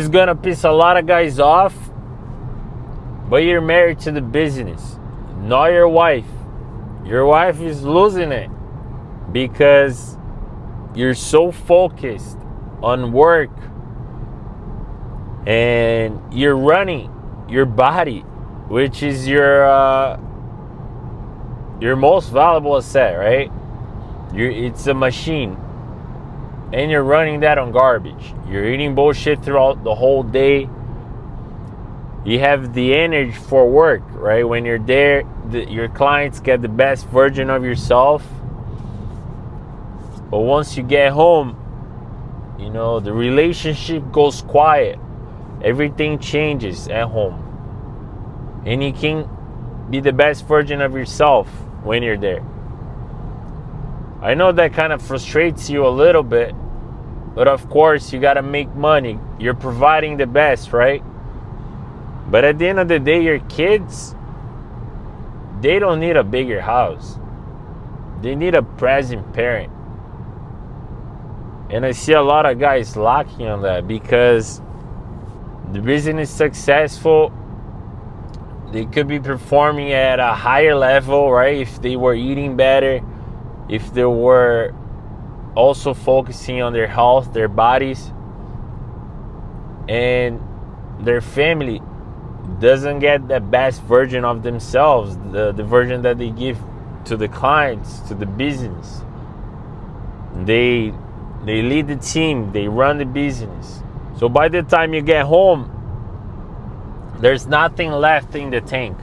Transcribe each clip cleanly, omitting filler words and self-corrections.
is gonna piss a lot of guys off, but you're married to the business, not your wife. Your wife is losing it because you're so focused on work and you're running your body, which is your most valuable asset, right? It's a machine, and you're running that on garbage. You're eating bullshit throughout the whole day. You have the energy for work, right? When you're there, your clients get the best version of yourself. But once you get home, the relationship goes quiet. Everything changes at home. And you can be the best version of yourself when you're there. I know that kind of frustrates you a little bit, but of course you gotta make money. You're providing the best, right? But at the end of the day, your kids, they don't need a bigger house. They need a present parent. And I see a lot of guys lacking on that because the business is successful. They could be performing at a higher level, right? If they were eating better, if they were also focusing on their health, their bodies, and their family doesn't get the best version of themselves, the version that they give to the clients, to the business. They lead the team, they run the business. So by the time you get home, there's nothing left in the tank.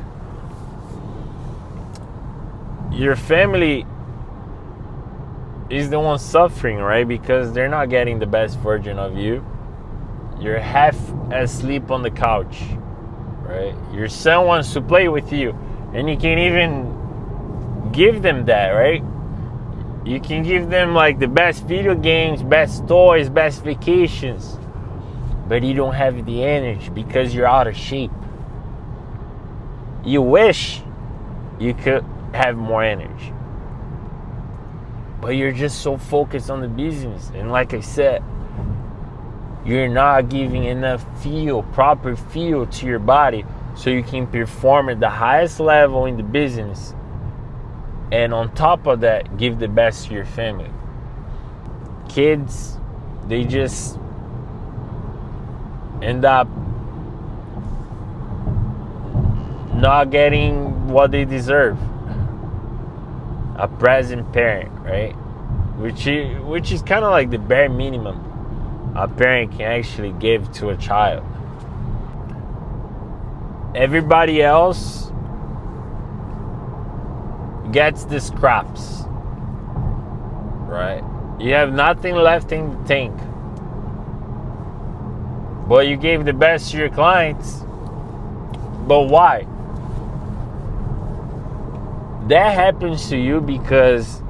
Your family is the one suffering, right? Because they're not getting the best version of you. You're half asleep on the couch, right? Your son wants to play with you, and you can't even give them that, right? You can give them like the best video games, best toys, best vacations, but you don't have the energy because you're out of shape. You wish you could have more energy, but you're just so focused on the business. And like I said, you're not giving enough proper feel to your body so you can perform at the highest level in the business. And on top of that, give the best to your family. Kids, they just end up not getting what they deserve. A present parent, right? Which is kind of like the bare minimum a parent can actually give to a child. Everybody else gets the scraps, right? You have nothing left in the tank, but you gave the best to your clients. But why? That happens to you because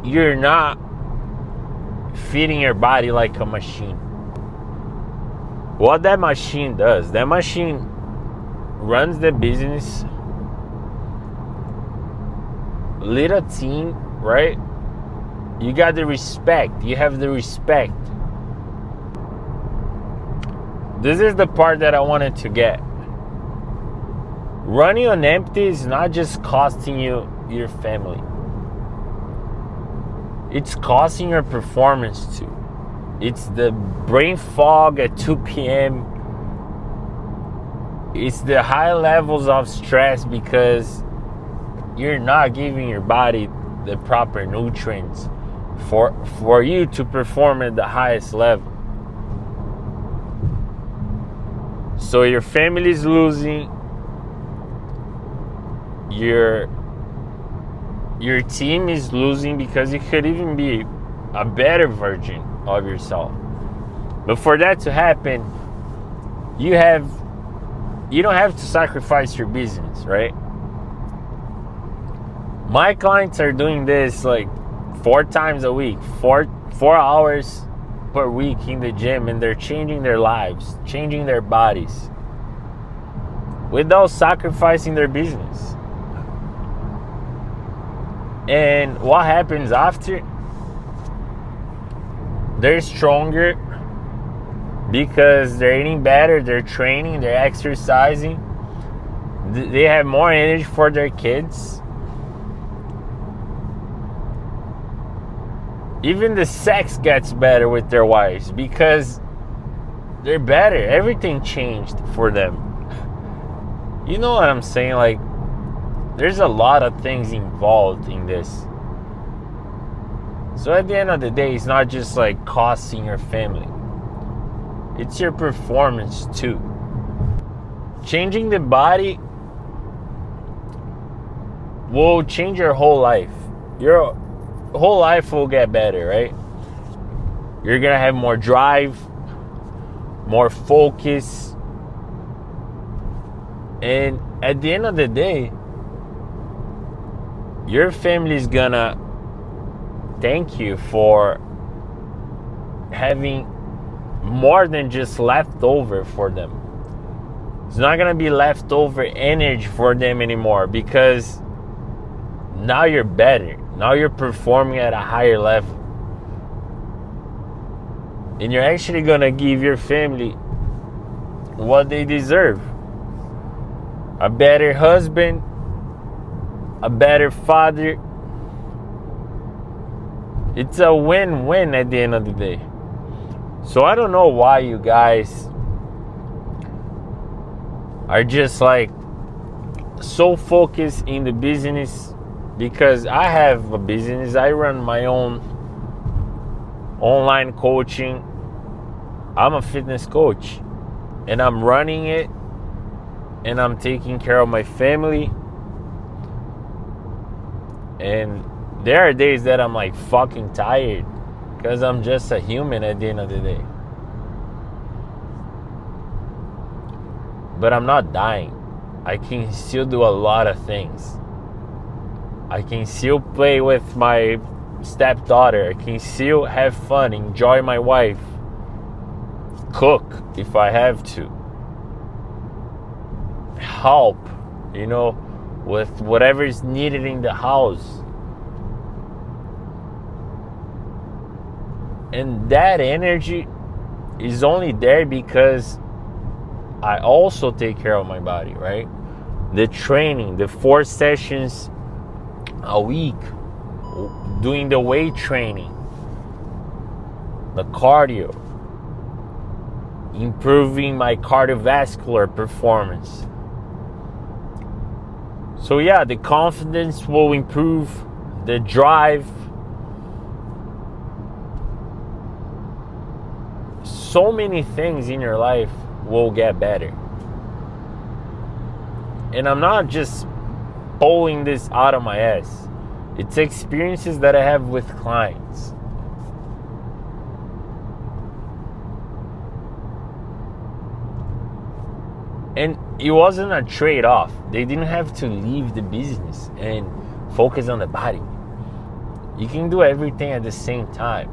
you're not feeding your body like a machine. What that machine does, that machine runs the business, lead a team, right? You got the respect. You have the respect. This is the part that I wanted to get. Running on empty is not just costing you your family. It's costing your performance too. It's the brain fog at 2 p.m. It's the high levels of stress because you're not giving your body the proper nutrients for you to perform at the highest level. So your family is losing. Your team is losing because you could even be a better version of yourself. But for that to happen, you don't have to sacrifice your business, right? My clients are doing this like 4 times a week, 4 hours per week in the gym, and they're changing their lives, changing their bodies without sacrificing their business. And what happens after? They're stronger, because they're eating better, they're training, they're exercising, they have more energy for their kids. Even the sex gets better with their wives because they're better. Everything changed for them. You know what I'm saying? Like, there's a lot of things involved in this. So at the end of the day, it's not just like costing your family. It's your performance too. Changing the body will change your whole life. Your whole life will get better, right? You're gonna have more drive, more focus, and at the end of the day, your family is gonna thank you for having more than just leftover for them. It's not gonna be leftover energy for them anymore because now you're better. Now you're performing at a higher level. And you're actually gonna give your family what they deserve. A better husband, a better father. It's a win-win at the end of the day. So I don't know why you guys are just like so focused in the business, because I have a business. I run my own online coaching. I'm a fitness coach and I'm running it and I'm taking care of my family. And there are days that I'm like fucking tired because I'm just a human at the end of the day. But I'm not dying. I can still do a lot of things. I can still play with my stepdaughter. I can still have fun, enjoy my wife, cook if I have to, help, with whatever is needed in the house. And that energy is only there because I also take care of my body, right? The training, the 4 sessions a week, doing the weight training, the cardio, improving my cardiovascular performance. So yeah, the confidence will improve, the drive. So many things in your life will get better. And I'm not just pulling this out of my ass. It's experiences that I have with clients. And it wasn't a trade-off. They didn't have to leave the business and focus on the body. You can do everything at the same time.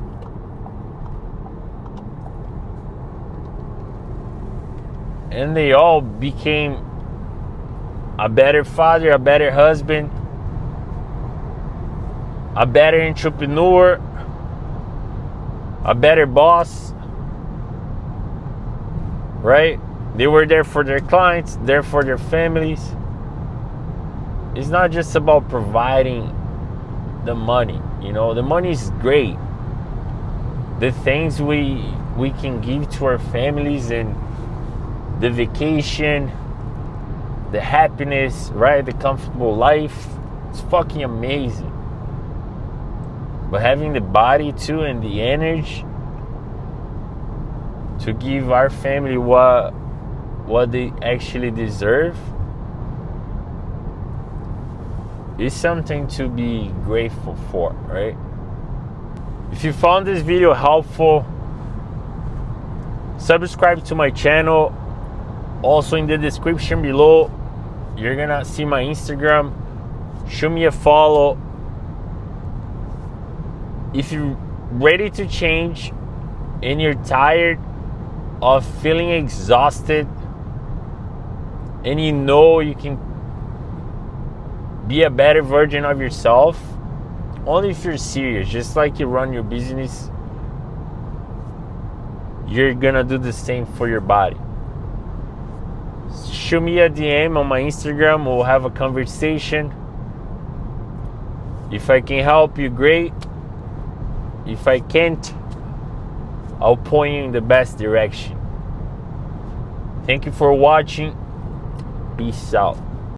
And they all became a better father, a better husband, a better entrepreneur, a better boss, right? They were there for their clients, there for their families. It's not just about providing the money. The money is great. The things we can give to our families, and the vacation, the happiness, right? The comfortable life. It's fucking amazing. But having the body too and the energy to give our family what they actually deserve is something to be grateful for, right? If you found this video helpful, subscribe to my channel. Also in the description below, you're gonna see my Instagram. Shoot me a follow. If you're ready to change and you're tired of feeling exhausted, and you can be a better version of yourself, only if you're serious, just like you run your business, you're gonna do the same for your body. Shoot me a DM on my Instagram. We'll have a conversation. If I can help you, great. If I can't, I'll point you in the best direction. Thank you for watching. Peace out.